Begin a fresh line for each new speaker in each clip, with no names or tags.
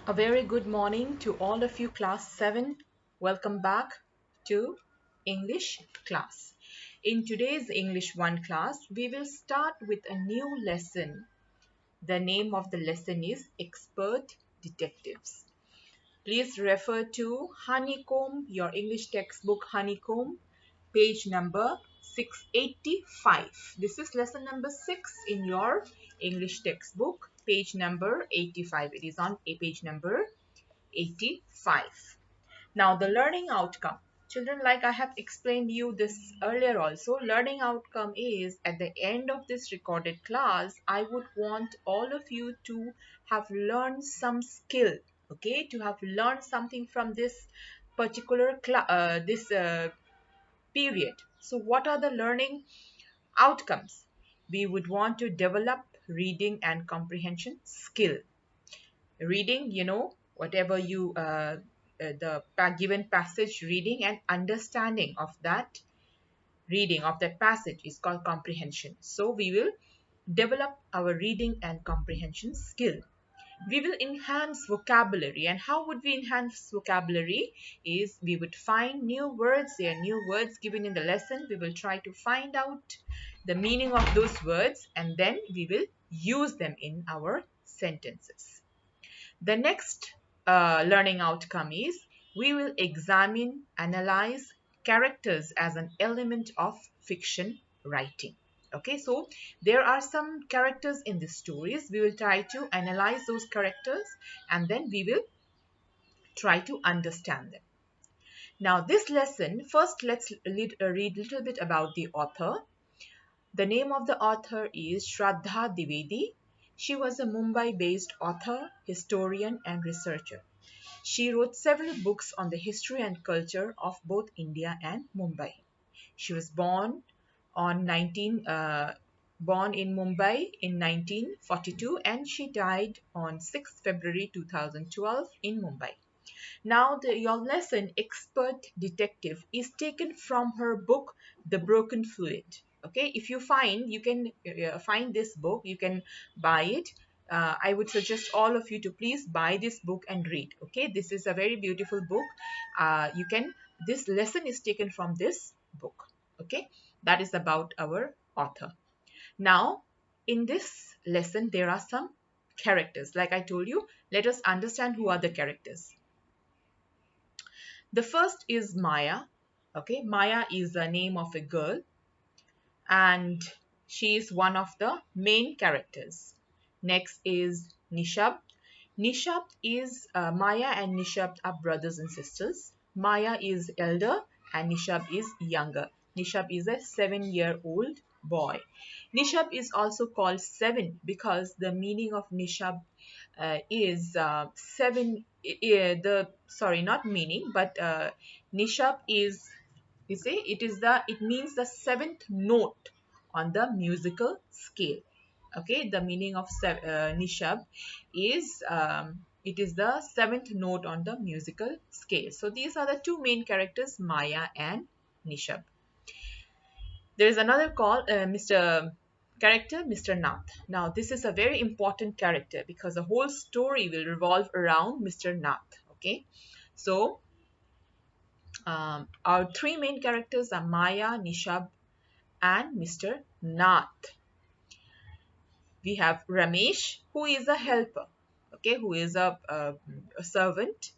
A very good morning to all of you, class 7. Welcome back to English class. In today's English 1 class, we will start with a new lesson. The name of the lesson is Expert Detectives. Please refer to Honeycomb, your English textbook Honeycomb, page number 685. This is lesson number 6 in your English textbook, page number 85. It is on page number 85. Now the learning outcome. Children, like I have explained you this earlier also, learning outcome is at the end of this recorded class, I would want all of you to have learned some skill, okay, to have learned something from this particular period. So what are the learning outcomes? We would want to develop reading and comprehension skill. Reading, whatever you the given passage reading and understanding of that reading of that passage is called comprehension. So we will develop our reading and comprehension skill. We will enhance vocabulary. And how would we enhance vocabulary? Is we would find new words. There are new words given in the lesson. We will try to find out the meaning of those words, and then we will use them in our sentences. The next learning outcome is we will examine, analyze characters as an element of fiction writing. Okay, so there are some characters in the stories. We will try to analyze those characters and then we will try to understand them. Now, this lesson, first let's read a little bit about the author. The name of the author is Shraddha Dividi. She was a Mumbai-based author, historian, and researcher. She wrote several books on the history and culture of both India and Mumbai. She was born in Mumbai in 1942, and she died on 6th February 2012 in Mumbai. Now, your lesson, Expert Detective, is taken from her book, The Broken Fluid. Okay, if you can find this book, you can buy it. I would suggest all of you to please buy this book and read. Okay, this is a very beautiful book. This lesson is taken from this book. Okay, that is about our author. Now, in this lesson, there are some characters. Like I told you, let us understand who are the characters. The first is Maya. Okay, Maya is the name of a girl, and she is one of the main characters. Next is Nishabt. Nishabt is Maya and Nishabt are brothers and sisters. Maya is elder and Nishabt is younger. Nishabt is a 7-year-old boy. Nishabt is also called 7 because the meaning of Nishabt is 7. Not meaning, but Nishabt is, it means the 7th note on the musical scale. Okay, the meaning of Nishab is it is the 7th note on the musical scale. So these are the two main characters, Maya and Nishab. There is another character, Mr. Nath. Now this is a very important character because the whole story will revolve around Mr. Nath. Okay, so our three main characters are Maya, Nishab, and Mr. Nath. We have Ramesh, who is a helper, okay, who is a servant.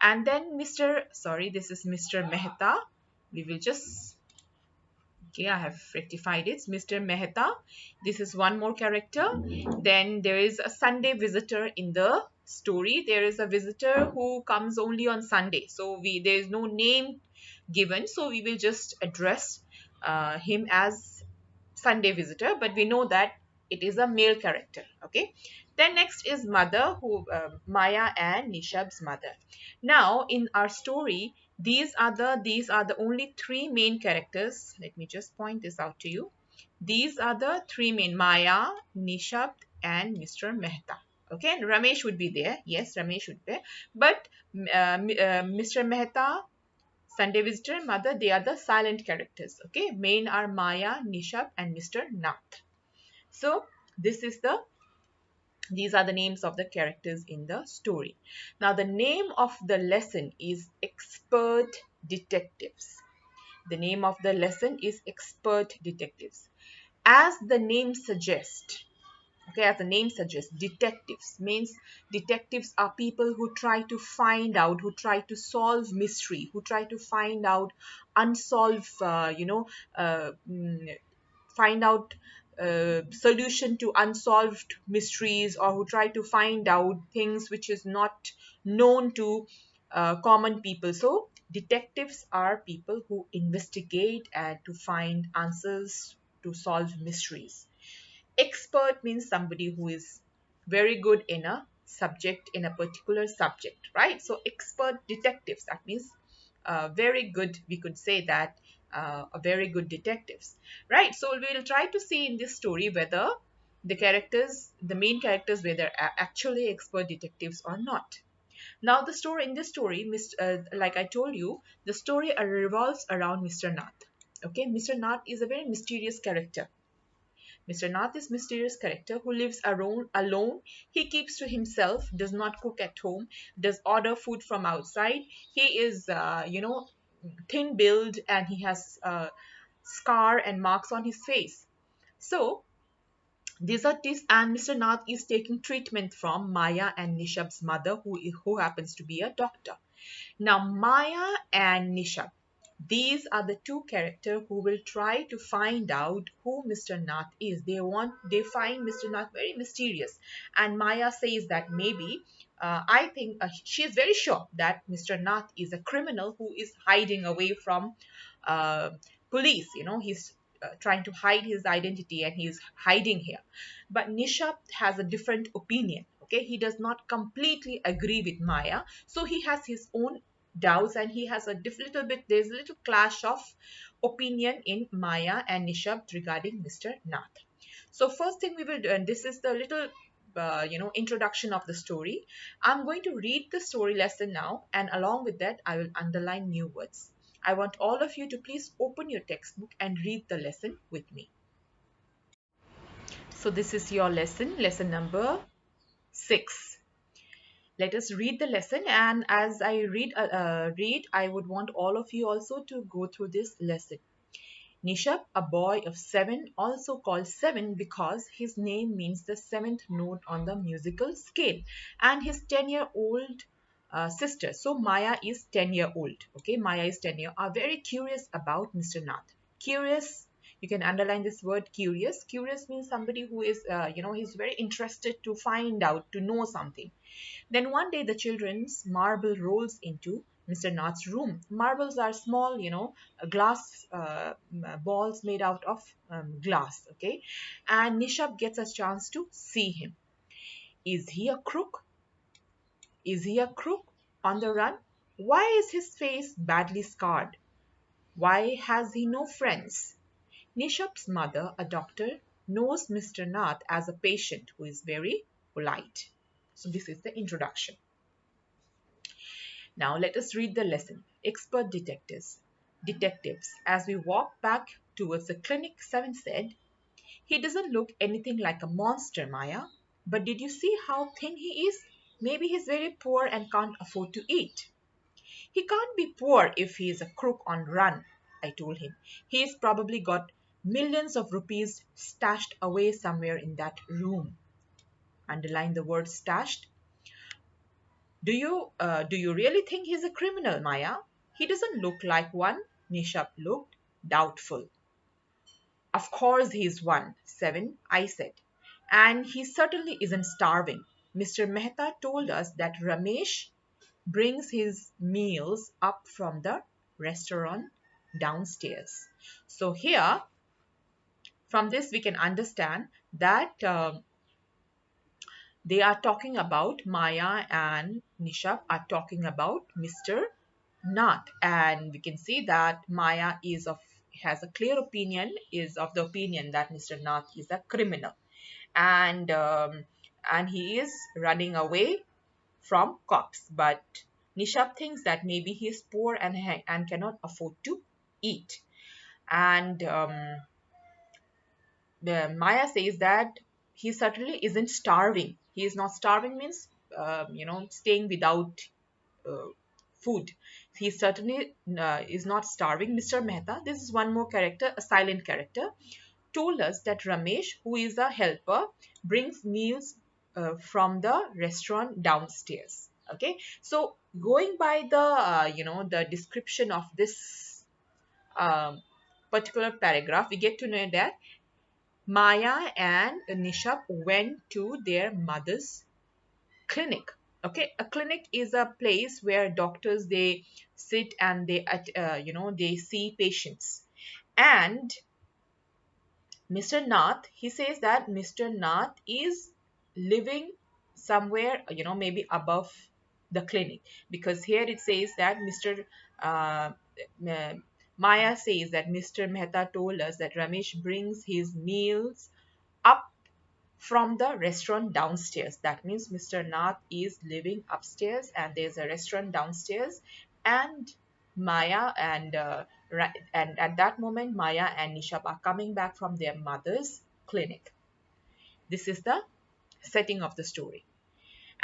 And then this is Mr. Mehta. We will just, okay, I have rectified it. Mr. Mehta. This is one more character. Then there is a Sunday visitor in the story. There is a visitor who comes only on Sunday. So there is no name given. So we will just address him as Sunday visitor. But we know that it is a male character. Okay. Then next is mother, Maya and Nishab's mother. Now in our story, these are the only three main characters. Let me just point this out to you. These are the three main: Maya, Nishab, and Mr. Mehta. Okay, and Ramesh would be there. Yes, Ramesh would be there. But Mr. Mehta, Sunday visitor, mother, they are the silent characters. Okay, main are Maya, Nishab, and Mr. Nath. So this is the These are the names of the characters in the story. Now, the name of the lesson is Expert Detectives. The name of the lesson is Expert Detectives. As the name suggests, okay, as the name suggests, detectives means detectives are people who try to find out, who try to solve mystery, who try to find out unsolved, find out solution to unsolved mysteries, or who try to find out things which is not known to common people. So detectives are people who investigate and to find answers, to solve mysteries. Expert means somebody who is very good in a subject, in a particular subject, right? So expert detectives, that means very good, we could say that, a very good detectives, right? So we'll try to see in this story whether the characters, the main characters, whether actually expert detectives or not. Now the story, in this story, like I told you, the story revolves around Mr. Nath. Okay, Mr. Nath is a very mysterious character. Mr. Nath is mysterious character who lives alone. He keeps to himself, does not cook at home, does order food from outside. He is, thin build, and he has scar and marks on his face. So these are this, and Mr. Nath is taking treatment from Maya and Nishab's mother, who happens to be a doctor. Now, Maya and Nisha, these are the two characters who will try to find out who Mr. Nath is. They find Mr. Nath very mysterious, and Maya says that maybe, I think she is very sure that Mr. Nath is a criminal who is hiding away from uh, police. He's trying to hide his identity, and he's hiding here. But Nisha has a different opinion. Okay, he does not completely agree with Maya, so he has his own doubts, and he has a little bit, there's a little clash of opinion in Maya and Nishabd regarding Mr. Nath. So first thing we will do, and this is the little introduction of the story. I'm going to read the story lesson now, and along with that I will underline new words. I want all of you to please open your textbook and read the lesson with me. So this is your lesson number 6. Let us read the lesson, and as I read, I would want all of you also to go through this lesson. Nishab, a boy of 7, also called 7 because his name means the seventh note on the musical scale, and his 10-year-old sister. So Maya is 10-year-old. Okay, Maya is 10 year. Are very curious about Mr. Nath. Curious. You can underline this word curious. Curious means somebody who is, he's very interested to find out, to know something. Then one day the children's marble rolls into Mr. Nath's room. Marbles are small, glass balls made out of glass, okay? And Nishab gets a chance to see him. Is he a crook? Is he a crook on the run? Why is his face badly scarred? Why has he no friends? Nishab's mother, a doctor, knows Mr. Nath as a patient who is very polite. So this is the introduction. Now let us read the lesson. Expert detectives. Detectives. As we walk back towards the clinic, 7 said, he doesn't look anything like a monster, Maya. But did you see how thin he is? Maybe he's very poor and can't afford to eat. He can't be poor if he is a crook on run, I told him. He's probably got millions of rupees stashed away somewhere in that room. Underline the word stashed. Do you really think he's a criminal, Maya? He doesn't look like one. Nishab looked doubtful. Of course he's one, 7, I said. And he certainly isn't starving. Mr. Mehta told us that Ramesh brings his meals up from the restaurant downstairs. So here, from this we can understand that they are talking about, Maya and Nishab are talking about Mr. Nath, and we can see that Maya has a clear opinion, is of the opinion that Mr. Nath is a criminal, and he is running away from cops. But Nishab thinks that maybe he is poor and cannot afford to eat, and Maya says that he certainly isn't starving. He is not starving means, staying without uh, food. He certainly is not starving. Mr. Mehta, this is one more character, a silent character, told us that Ramesh, who is a helper, brings meals from the restaurant downstairs. Okay, so going by the the description of this um, particular paragraph, we get to know that Maya and Nishab went to their mother's clinic. Okay, a clinic is a place where doctors they sit and they see patients. And Mr. Nath, he says that Mr. Nath is living somewhere, maybe above the clinic, because here it says that uh, Ma- Maya says that Mr. Mehta told us that Ramesh brings his meals up from the restaurant downstairs. That means Mr. Nath is living upstairs and there's a restaurant downstairs. And Maya and at that moment, Maya and Nishab are coming back from their mother's clinic. This is the setting of the story.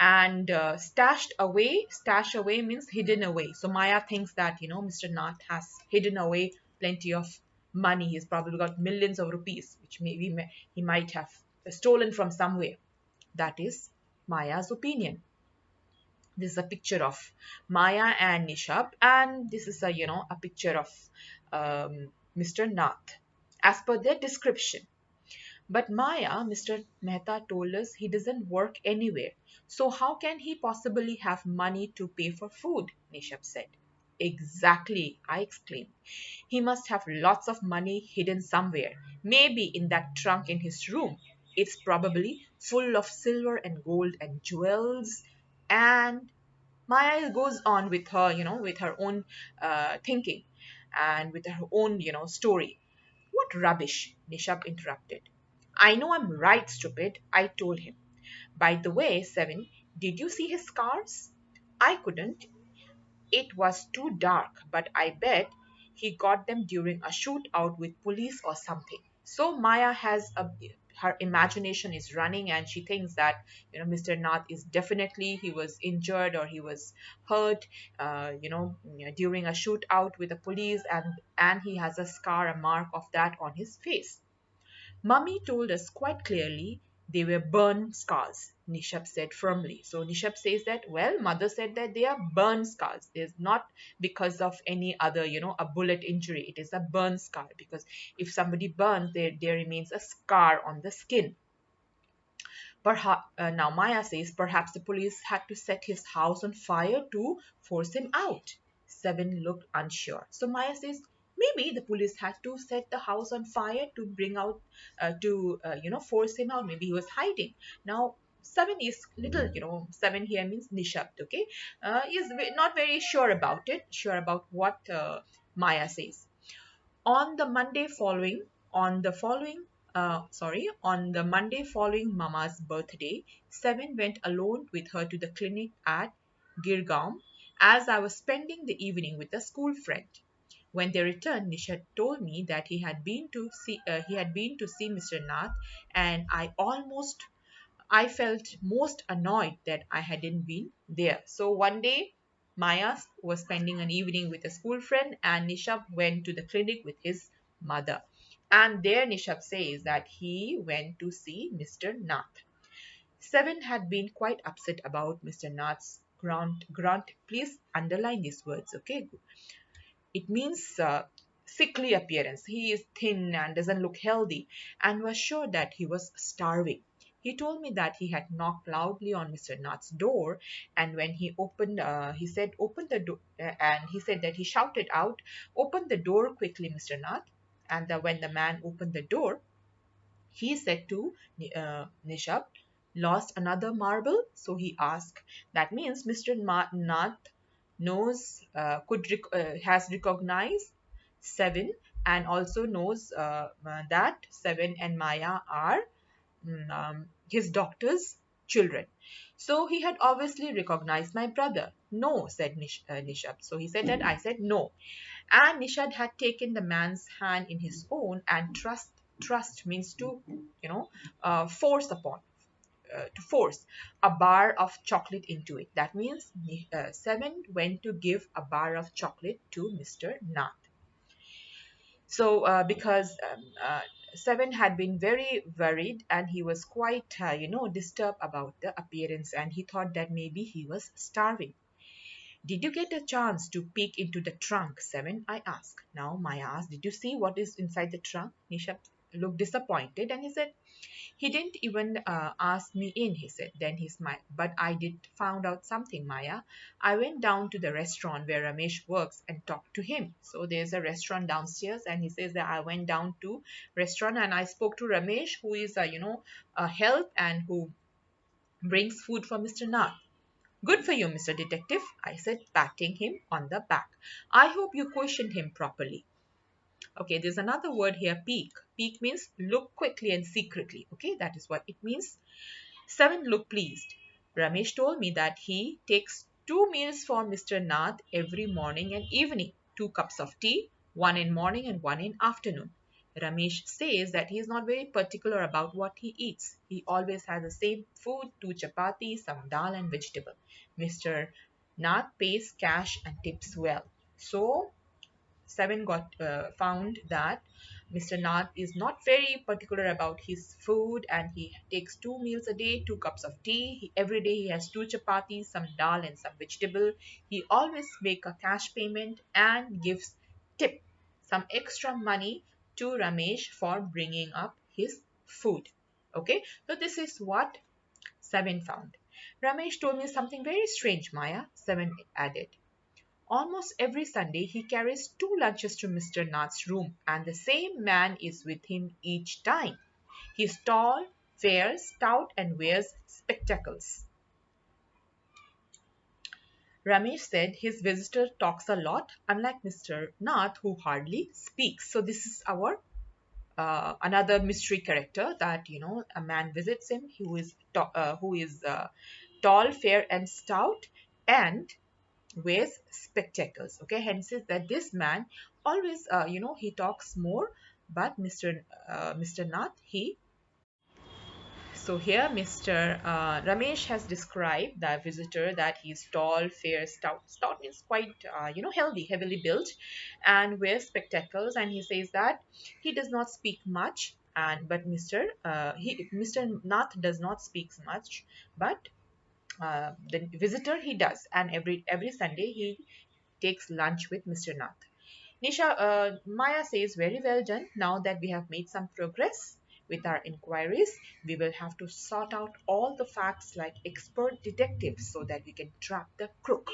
And stashed away means hidden away. So Maya thinks that, Mr. Nath has hidden away plenty of money. He's probably got millions of rupees, which maybe he might have stolen from somewhere. That is Maya's opinion. This is a picture of Maya and Nishab, and this is a picture of Mr. Nath, as per their description. But Maya, Mr. Mehta told us he doesn't work anywhere. So how can he possibly have money to pay for food? Nishab said. Exactly, I exclaimed. He must have lots of money hidden somewhere, maybe in that trunk in his room. It's probably full of silver and gold and jewels. And Maya goes on with her, with her own thinking and with her own, story. What rubbish, Nishab interrupted. I know I'm right, stupid, I told him. By the way, Seven, did you see his scars? I couldn't. It was too dark, but I bet he got them during a shootout with police or something. So Maya has her imagination is running and she thinks that Mr. Nath is definitely he was injured or he was hurt during a shootout with the police and he has a scar, a mark of that on his face. Mummy told us quite clearly they were burn scars, Nishab said firmly. So Nishab says that, well, mother said that they are burn scars. It's not because of any other, a bullet injury. It is a burn scar because if somebody burns, there remains a scar on the skin. Perhaps now Maya says perhaps the police had to set his house on fire to force him out. Seven looked unsure. So Maya says maybe the police had to set the house on fire to bring out to force him out. Maybe he was hiding. Now Seven is little, Seven here means Nishabt, okay? Is not very sure about it, sure about what Maya says. On the Monday following, on the Monday following Mama's birthday, Seven went alone with her to the clinic at Girgaon as I was spending the evening with a school friend. When they returned, Nishat told me that he had been to see Mr. Nath, and I felt most annoyed that I hadn't been there. So one day, Maya was spending an evening with a school friend, and Nishab went to the clinic with his mother. And there, Nishab says that he went to see Mr. Nath. Seven had been quite upset about Mr. Nath's grunt. Please underline these words, okay? It means sickly appearance. He is thin and doesn't look healthy, and was sure that he was starving. He told me that he had knocked loudly on Mr. Nath's door, and when he opened, he said, "Open the door," and he said that he shouted out, "Open the door quickly, Mr. Nath." And when the man opened the door, he said to Nishab, "Lost another marble?" So he asked. That means Mr. Nath knows, has recognized Seven and also knows that Seven and Maya are his doctor's children. So he had obviously recognized my brother. No, said Nishab. So he said that I said no. And Nishad had taken the man's hand in his own and trust means to, force upon. to force a bar of chocolate into it. That means Seven went to give a bar of chocolate to Mr. Nath. So, because Seven had been very worried and he was quite, disturbed about the appearance, and he thought that maybe he was starving. Did you get a chance to peek into the trunk, Seven? I asked. Now Maya asked, did you see what is inside the trunk? Nisha looked disappointed and he said, he didn't even ask me in, he said. Then he smiled. But I did found out something, Maya. I went down to the restaurant where Ramesh works and talked to him. So there's a restaurant downstairs, and he says that I went down to restaurant and I spoke to Ramesh, who is a help and who brings food for Mr. Nath. Good for you, Mr. Detective, I said, patting him on the back. I hope you questioned him properly. Okay, there's another word here, peek. Peek means look quickly and secretly. Okay, that is what it means. Seven looked pleased. Ramesh told me that he takes two meals for Mr. Nath every morning and evening, 2 cups of tea, one in morning and one in afternoon. Ramesh says that he is not very particular about what he eats. He always has the same food, two chapatis, some dal and vegetable. Mr. Nath pays cash and tips well. So Seven got found that Mr. Nath is not very particular about his food, and he takes 2 meals a day, 2 cups of tea. Every day he has two chapatis, some dal, and some vegetable. He always make a cash payment and gives tip, some extra money to Ramesh for bringing up his food. Okay, so this is what Seven found. Ramesh told me something very strange, Maya, Seven added. Almost every Sunday, he carries two lunches to Mr. Nath's room, and the same man is with him each time. He is tall, fair, stout, and wears spectacles. Ramesh said his visitor talks a lot, unlike Mr. Nath, who hardly speaks. So this is our another mystery character that a man visits him who is tall, fair, and stout, and wears spectacles. Okay, hence is that this man always he talks more, but Mr. Nath, he so here Mr. Ramesh has described the visitor that he's tall, fair, stout. Stout means quite healthy, heavily built, and wears spectacles, and he says that he does not speak much, and but Mr. Nath does not speak much, but the visitor he does, and every Sunday he takes lunch with Mr. Nath. Nisha, Maya says, very well done. Now that we have made some progress with our inquiries, we will have to sort out all the facts like expert detectives so that we can trap the crook.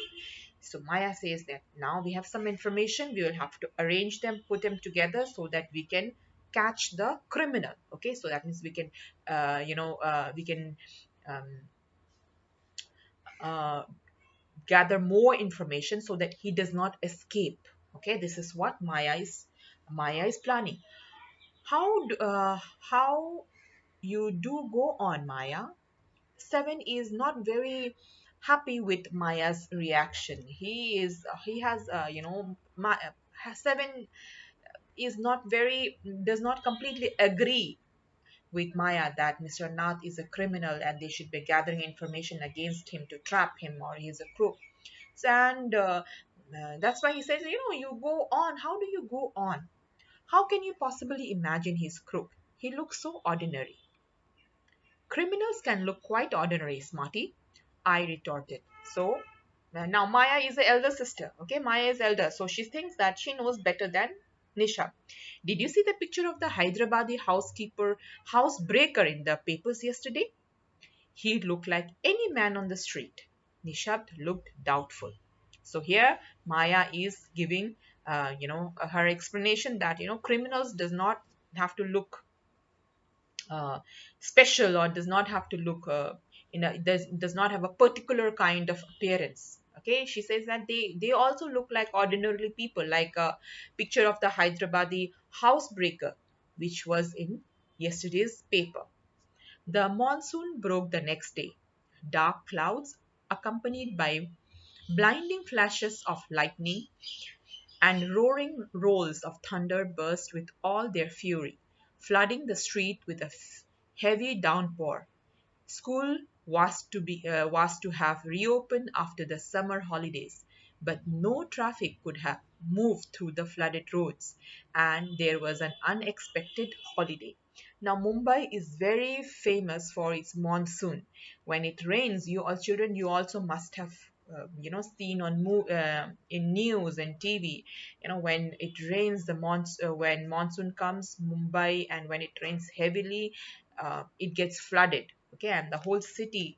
So Maya says that now we have some information, we will have to arrange them, put them together so that we can catch the criminal. Okay, so that means we can, we can um, uh, gather more information so that he does not escape. Okay, this is what Maya is planning. How you do go on, Maya? Seven is not very happy with Maya's reaction. Seven is not very does not completely agree with Maya that Mr. Nath is a criminal and they should be gathering information against him to trap him, or he's a crook. And that's why he says, you go on. How do you go on? How can you possibly imagine he's crook? He looks so ordinary. Criminals can look quite ordinary, Smarty, I retorted. So now Maya is the elder sister. Okay, Maya is elder, so she thinks that she knows better than Nisha. Did you see the picture of the Hyderabadi housebreaker in the papers yesterday? He looked like any man on the street. Nishabt looked doubtful. So here Maya is giving, her explanation that criminals does not have to look special, or does not have to look does not have a particular kind of appearance. Okay, she says that they also look like ordinarily people, like a picture of the Hyderabadi housebreaker, which was in yesterday's paper. The monsoon broke the next day. Dark clouds, accompanied by blinding flashes of lightning and roaring rolls of thunder, burst with all their fury, flooding the street with a heavy downpour. School was to have reopened after the summer holidays, but no traffic could have moved through the flooded roads, and there was an unexpected holiday. Now, Mumbai is very famous for its monsoon. When it rains, you all children, you also must have seen on in news and TV. When it rains, when monsoon comes, Mumbai, and when it rains heavily, it gets flooded. Okay, and the whole city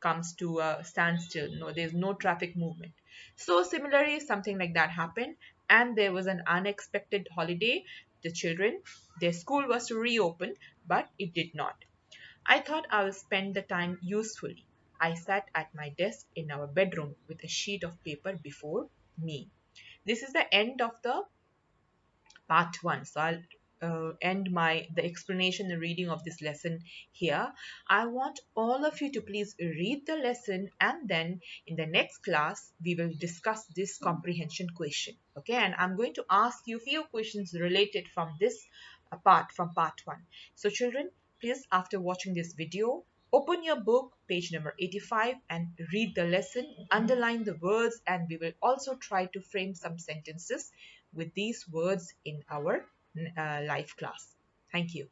comes to a standstill. No, there's no traffic movement. So similarly, something like that happened, and there was an unexpected holiday. The children, their school was to reopen, but it did not. I thought I would spend the time usefully. I sat at my desk in our bedroom with a sheet of paper before me. This is the end of the part one. So I'll end my the explanation and reading of this lesson here. I want all of you to please read the lesson, and then in the next class we will discuss this comprehension question. Okay, and I'm going to ask you few questions related from this part from part one. So children, please, after watching this video, open your book, page number 85, and read the lesson, underline the words, and we will also try to frame some sentences with these words in our live class. Thank you.